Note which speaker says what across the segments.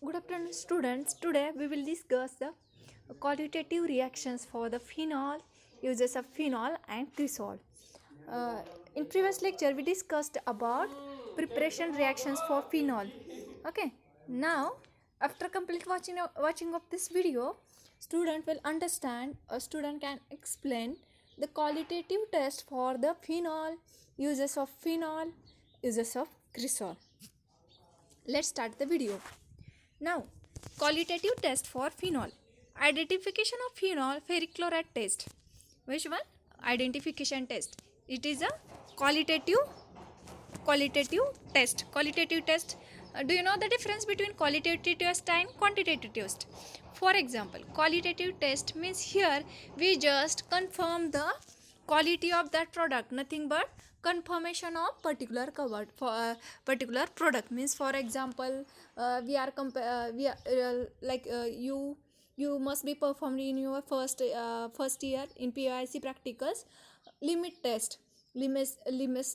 Speaker 1: Good afternoon, students. Today we will discuss the qualitative reactions for the phenol, uses of phenol and cresol. Uh, in previous lecture, we discussed about preparation reactions for phenol. Okay. Now, after complete watching of this video, student will understand. A student can explain the qualitative test for the phenol, uses of cresol. Let's start the video. Now, qualitative test for phenol. Identification of phenol ferric chloride test. Which one? Identification test. It is a qualitative test. Qualitative test. Do you know the difference between qualitative test and quantitative test? For example, qualitative test means here we just confirm the quality of that product, nothing but confirmation of particular covered for particular product. Means for example, you must be performed in your first year in PIC practicals limit test, limit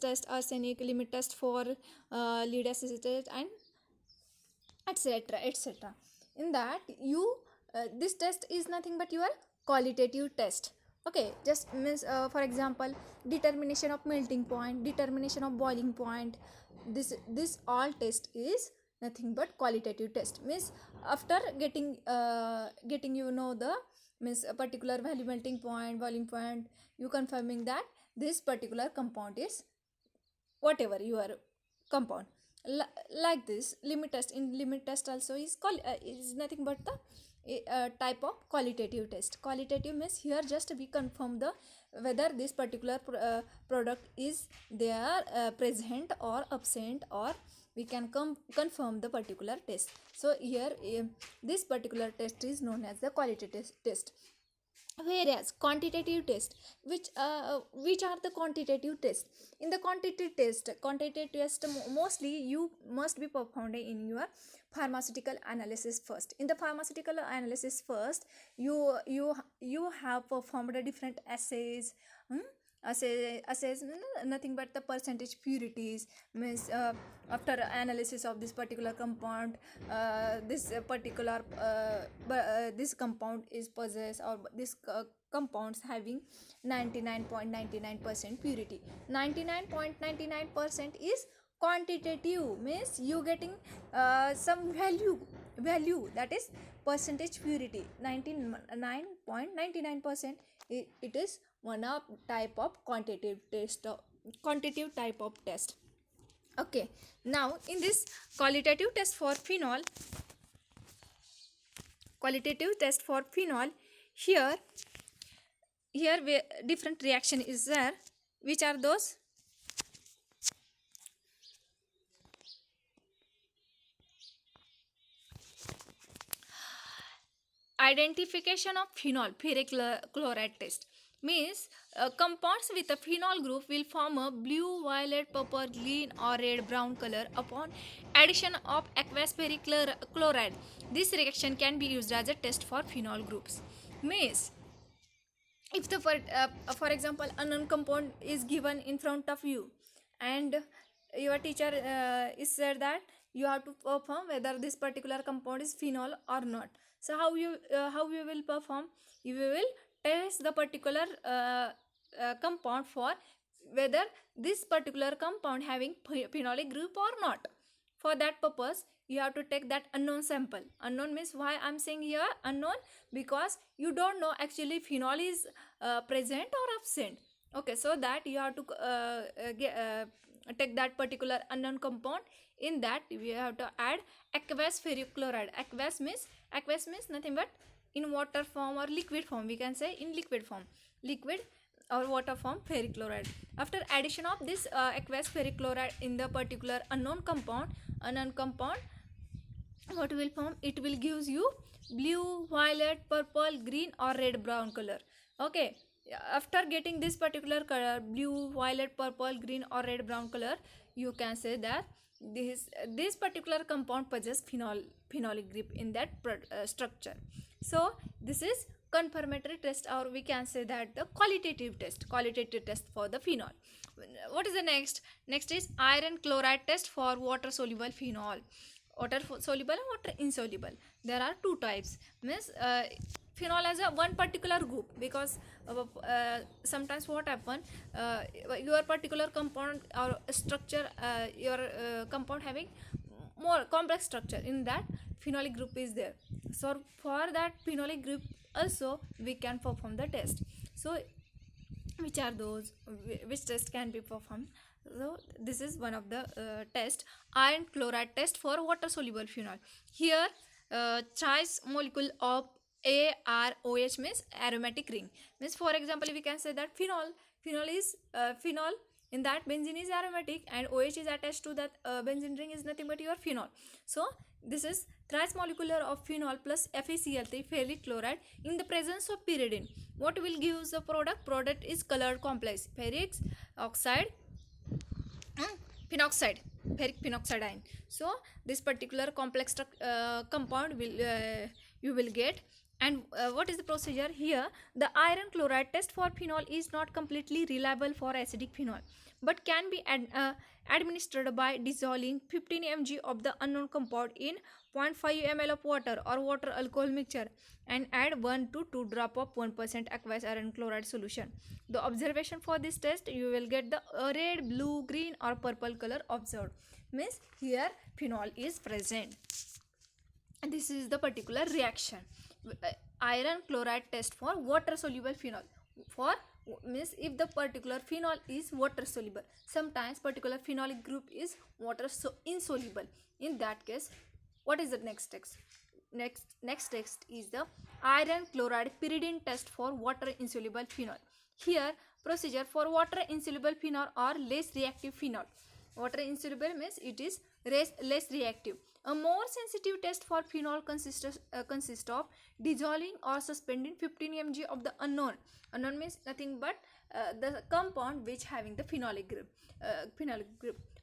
Speaker 1: test arsenic, limit test for lead acetate and etc. In that you this test is nothing but your qualitative test. Okay, just means for example, determination of melting point, determination of boiling point, this all test is nothing but qualitative test. Means after getting the means a particular value, melting point, boiling point, you confirming that this particular compound is whatever your compound. Like this limit test, in limit test also is nothing but the type of qualitative test. Qualitative means here just we confirm the whether this particular product is there present or absent, or we can confirm the particular test. So here this particular test is known as the qualitative test. Whereas quantitative test, which are the quantitative test? In the quantitative test, mostly you must be performed in your pharmaceutical analysis first. In the pharmaceutical analysis first, you have performed a different assays. Assays nothing but the percentage purities. Means after analysis of this particular compound, this compound is possessed, or this compounds having 99.99% purity. 99.99% is quantitative, means you getting some value, that is percentage purity 99.99%. It is one of type of quantitative type of test. Okay, now in this qualitative test for phenol, here different reaction is there. Which are those? Identification of phenol ferric chloride test. Means compounds with a phenol group will form a blue, violet, purple, green or red brown color upon addition of aqueous ferric chloride. This reaction can be used as a test for phenol groups. Means if the for example unknown compound is given in front of you, and your teacher is said that you have to perform whether this particular compound is phenol or not. So how you will perform? You will test the particular compound for whether this particular compound having phenolic group or not. For that purpose you have to take that unknown sample. Unknown means, why I'm saying here unknown, because you don't know actually phenol is present or absent. Okay, so that you have to take that particular unknown compound. In that we have to add aqueous ferric chloride. Aqueous means nothing but in water form or liquid form. We can say in liquid form, liquid or water form ferric chloride. After addition of this aqueous ferric chloride in the particular unknown compound, what will form? It will gives you blue, violet, purple, green or red brown color. Okay, after getting this particular color, blue, violet, purple, green or red brown color, you can say that this particular compound possesses phenolic group in that structure. So this is confirmatory test, or we can say that the qualitative test for the phenol. What is the next? Next is iron chloride test for water soluble phenol. water soluble and water insoluble. There are two types. Means phenol has a one particular group, because sometimes what happen, your particular compound or structure, your compound having more complex structure, in that phenolic group is there. So for that phenolic group also we can perform the test. So which are those, which test can be performed? So this is one of the test, iron chloride test for water soluble phenol. Here trace molecule of AROH means aromatic ring. Means for example we can say that phenol is phenol, in that benzene is aromatic and OH is attached to that benzene ring, is nothing but your phenol. So this is thrice molecular of phenol plus FeCl3 ferric chloride in the presence of pyridine. What will give the product? Product is colored complex, ferric oxide, phenoxide, ferric phenoxide ion. So this particular complex compound will you will get. And what is the procedure here? The iron chloride test for phenol is not completely reliable for acidic phenol, but can be administered by dissolving 15 mg of the unknown compound in 0.5 ml of water or water alcohol mixture and add 1 to 2 drop of 1% aqueous iron chloride solution. The observation for this test, you will get the red, blue, green or purple color observed. Means here phenol is present. And this is the particular reaction. Iron chloride test for water soluble phenol. For means if the particular phenol is water soluble, sometimes particular phenolic group is water insoluble. In that case, what is the next text? Next text is the iron chloride pyridine test for water insoluble phenol. Here procedure for water insoluble phenol or less reactive phenol. Water insoluble means it is less reactive. A more sensitive test for phenol consists of dissolving or suspending 15 mg of the unknown. Unknown means nothing but the compound which having the phenolic group.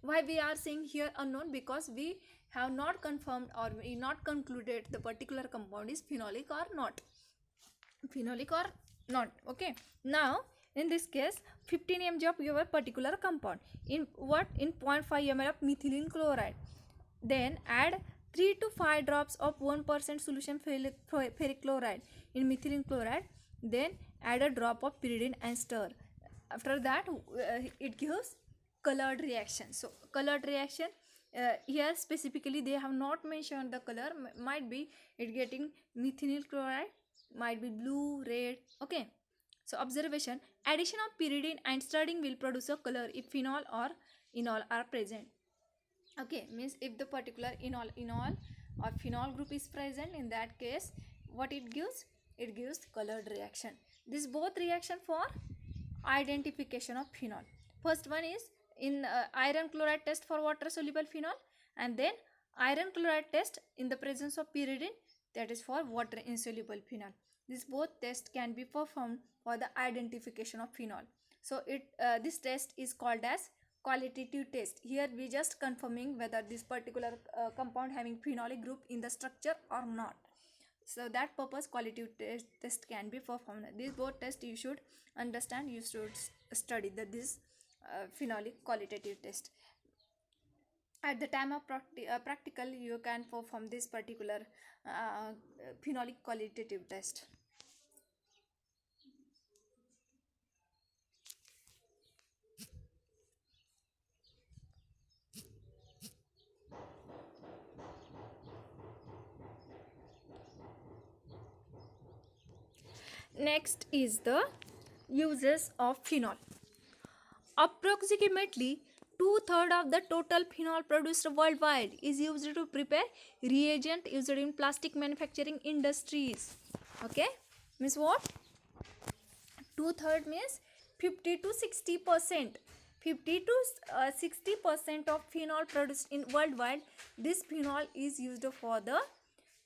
Speaker 1: Why we are saying here unknown? Because we have not confirmed or we not concluded the particular compound is phenolic or not. Okay. Now in this case 15 mg of your particular compound in 0.5 ml of methylene chloride. Then add 3 to 5 drops of 1% solution ferric chloride in methylene chloride. Then add a drop of pyridine and stir. After that it gives colored reaction. So colored reaction, here specifically they have not mentioned the color. Might be it getting methylene chloride, might be blue, red. Okay. So observation, addition of pyridine and stirring will produce a color if phenol or enol are present. Okay, means if the particular enol or phenol group is present, in that case what it gives? It gives colored reaction. This both reaction for identification of phenol. First one is in iron chloride test for water soluble phenol, and then iron chloride test in the presence of pyridine, that is for water insoluble phenol. These both tests can be performed for the identification of phenol. So this test is called as qualitative test. Here we just confirming whether this particular compound having phenolic group in the structure or not. So that purpose qualitative test can be performed. These both tests you should understand, you should study this phenolic qualitative test. At the time of practical, you can perform this particular phenolic qualitative test. Next is the uses of phenol. Approximately 2/3 of the total phenol produced worldwide is used to prepare reagent used in plastic manufacturing industries. Okay, means what? 2/3 means 50 to 60%. 50 to 60% of phenol produced in worldwide, this phenol is used for the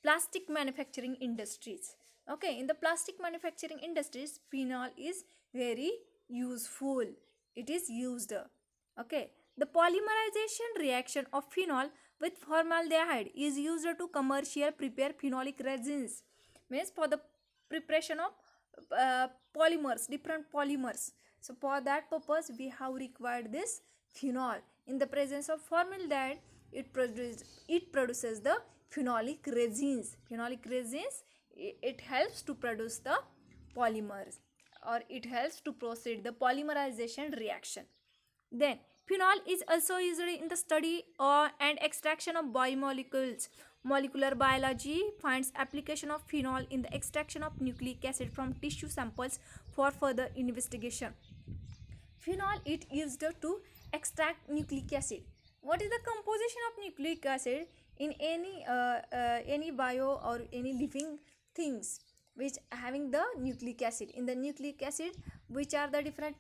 Speaker 1: plastic manufacturing industries. Okay, in the plastic manufacturing industries, phenol is very useful. It is used. Okay, the polymerization reaction of phenol with formaldehyde is used to commercial prepare phenolic resins. Means for the preparation of polymers, different polymers. So for that purpose we have required this phenol. In the presence of formaldehyde, it produces the phenolic resins. Phenolic resins, it helps to produce the polymers, or it helps to proceed the polymerization reaction. Then phenol is also used in the study and extraction of biomolecules. Molecular biology finds application of phenol in the extraction of nucleic acid from tissue samples for further investigation. Phenol it used to extract nucleic acid. What is the composition of nucleic acid in any bio or any living things which having the nucleic acid? In the nucleic acid, which are the different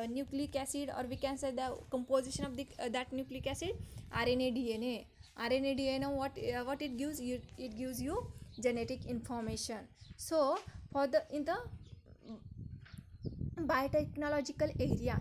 Speaker 1: nucleic acid, or we can say the composition of the that nucleic acid? RNA, DNA. RNA, DNA, what it gives you? It gives you genetic information. So for the in the biotechnological area,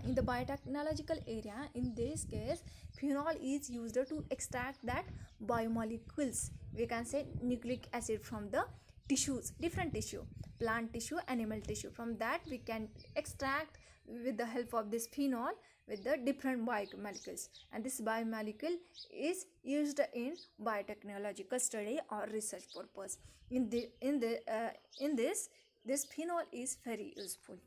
Speaker 1: in this case, phenol is used to extract that biomolecules, we can say nucleic acid, from the tissues, different tissue, plant tissue, animal tissue. From that we can extract with the help of this phenol with the different biomolecules, and this biomolecule is used in biotechnological study or research purpose. In this phenol is very useful.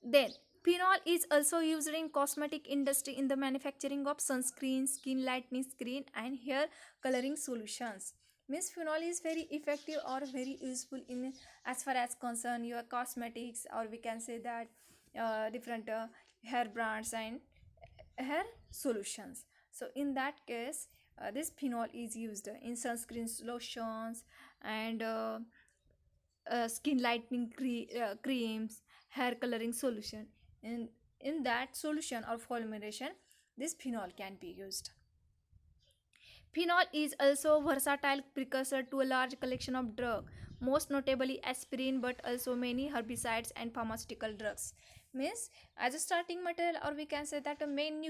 Speaker 1: Then phenol is also used in cosmetic industry in the manufacturing of sunscreen, skin lightening cream, and hair coloring solutions. Means phenol is very effective or very useful in as far as concern your cosmetics, or we can say that different hair brands and hair solutions. So in that case, this phenol is used in sunscreen lotions and skin lightening creams, hair coloring solution. In that solution or formulation, this phenol can be used. Phenol is also versatile precursor to a large collection of drugs, most notably aspirin, but also many herbicides and pharmaceutical drugs. Means as a starting material, or we can say that a main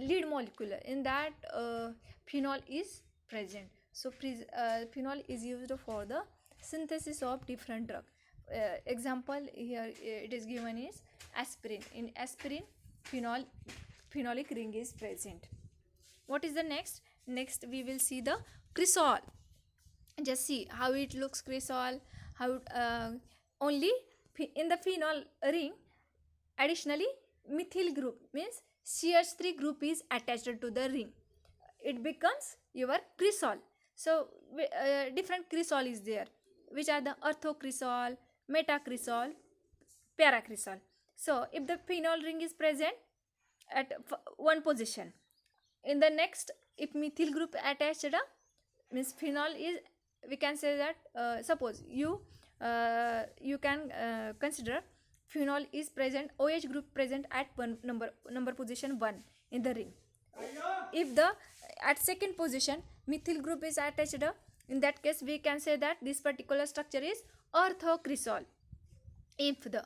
Speaker 1: lead molecule in that phenol is present. So phenol is used for the synthesis of different drug. Example here it is given is aspirin. In aspirin, phenolic ring is present. What is the next? Next we will see the cresol. Just see how it looks, cresol. How only in the phenol ring, additionally methyl group, means CH3 group is attached to the ring. It becomes your cresol. So different cresol is there, which are the orthocresol, metacresol, paracresol. So if the phenol ring is present at one position, in the next if methyl group attached, means phenol is, we can say that suppose you can consider phenol is present, OH group present at one number position 1 in the ring. If the at second position methyl group is attached, in that case we can say that this particular structure is orthocresol. If the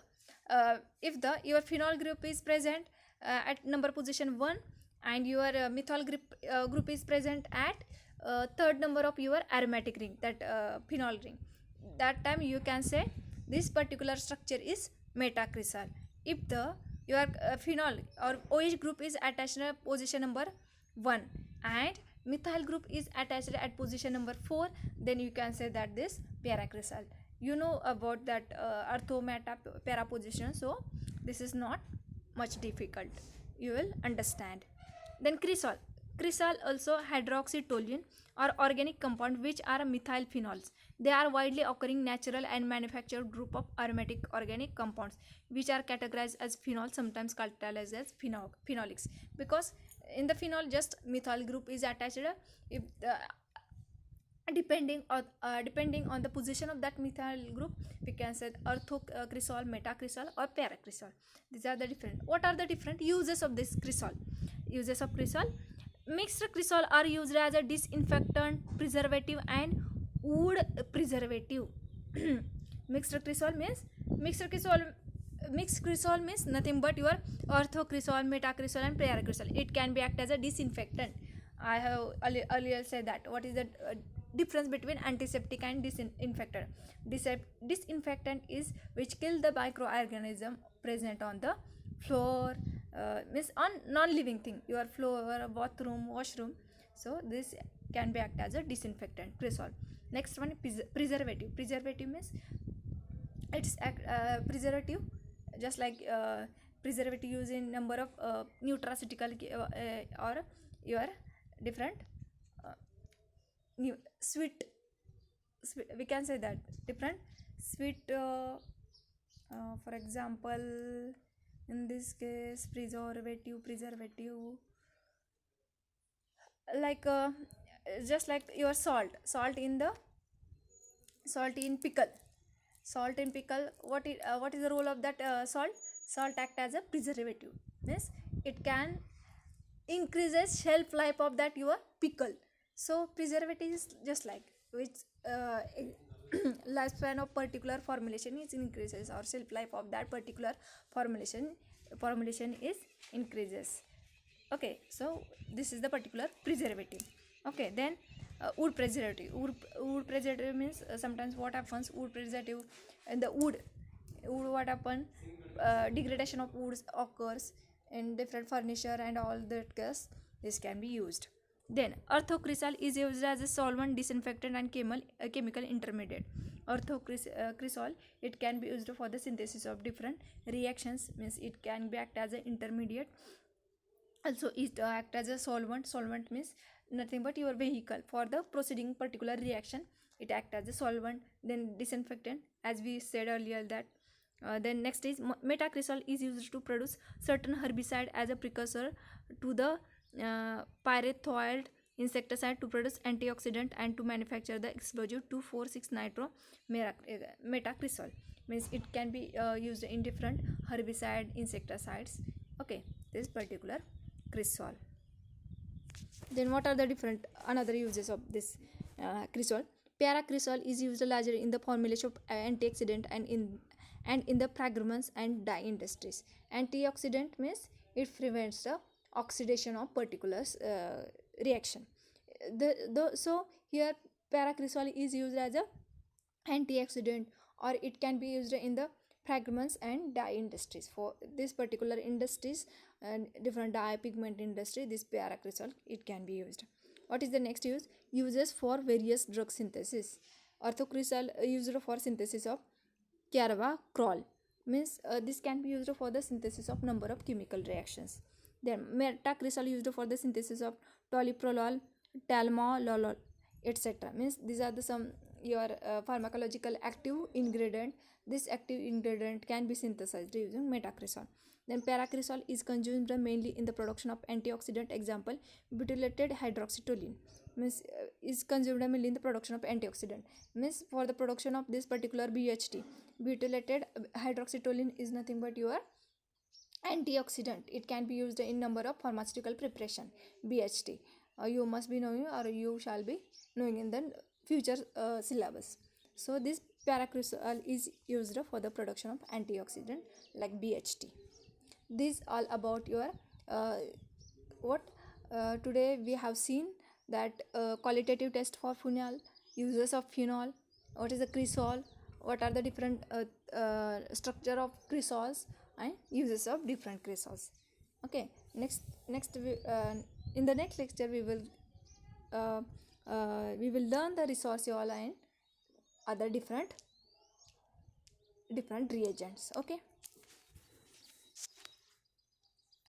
Speaker 1: your phenol group is present at number position 1, and your methyl group is present at third number of your aromatic ring, that phenol ring, that time you can say this particular structure is metacresol. If the your phenol or OH group is attached at position number 1 and methyl group is attached at position number 4, then you can say that this paracresol. You know about that ortho, meta, para position, so this is not much difficult, you will understand. Then cresol. Cresol also hydroxytoluene or organic compound which are methyl phenols. They are widely occurring natural and manufactured group of aromatic organic compounds which are categorized as phenol, sometimes catalyzed as phenolics, because in the phenol just methyl group is attached. If depending on the position of that methyl group, we can say orthocresol, metacresol, or paracresol. These are the different. What are the different uses of this cresol? Uses of cresol: mixed cresol are used as a disinfectant, preservative, and wood preservative. Mixed cresol means nothing but your orthocresol, metacresol, and paracresol. It can be act as a disinfectant. I have earlier said that. What is the difference between antiseptic and disinfectant? Disinfectant is which kill the microorganism present on the floor, means on non-living thing, your floor, bathroom, washroom. So this can be act as a disinfectant, cresol. Next one, preservative. Preservative means it's preservative, just like preservative used in number of nutraceutical or your different uh, new sweet, we can say that different sweet, for example, in this case preservative like just like your salt in the salt in pickle. Salt in pickle, what is the role of that salt act as a preservative, means it can increases shelf life of that your pickle. So preservative is just like which lifespan of particular formulation is increases, or shelf life of that particular formulation is increases. Okay, so this is the particular preservative. Okay, then wood preservative. Wood preservative means sometimes what happens, wood preservative and the wood what happen, degradation of woods occurs in different furniture and all that case, this can be used. Then orthocresol is used as a solvent, disinfectant and chemical intermediate. Orthocresol, it can be used for the synthesis of different reactions, means it can be act as an intermediate. Also it act as a solvent means nothing but your vehicle for the proceeding particular reaction, it act as a solvent. Then disinfectant, as we said earlier that. Then next is metacresol is used to produce certain herbicide as a precursor to the pyrethroid insecticide to produce antioxidant and to manufacture the explosive 2,4,6 nitro metacresol, means it can be used in different herbicide insecticides. Okay, this particular cresol. Then what are the different another uses of this cresol? Paracresol is used largely in the formulation of antioxidant and in the fragrance and dye industries. Antioxidant means it prevents the oxidation of particular reaction. So here paracresol is used as a antioxidant, or it can be used in the fragments and dye industries. For this particular industries and different dye pigment industry, this paracresol it can be used. What is the next uses for various drug synthesis? Orthocresol used for synthesis of carvacrol, means this can be used for the synthesis of number of chemical reactions. Then metacresol used for the synthesis of toliprolol, talmolol, etc. means these are the some your pharmacological active ingredient. This active ingredient can be synthesized using metacresol. Then paracresol is consumed mainly in the production of antioxidant. Example, butylated hydroxytoluene means is consumed mainly in the production of antioxidant, means for the production of this particular BHT, butylated hydroxytoluene is nothing but your antioxidant. It can be used in number of pharmaceutical preparation, BHT. You must be knowing, or you shall be knowing in the future syllabus. So this paracresol is used for the production of antioxidant like BHT. This all about your what today we have seen that qualitative test for phenol, uses of phenol, what is the cresol, what are the different structure of cresols and uses of different cresols. Okay, next in the next lecture we will learn the resorciol and other different reagents. Okay.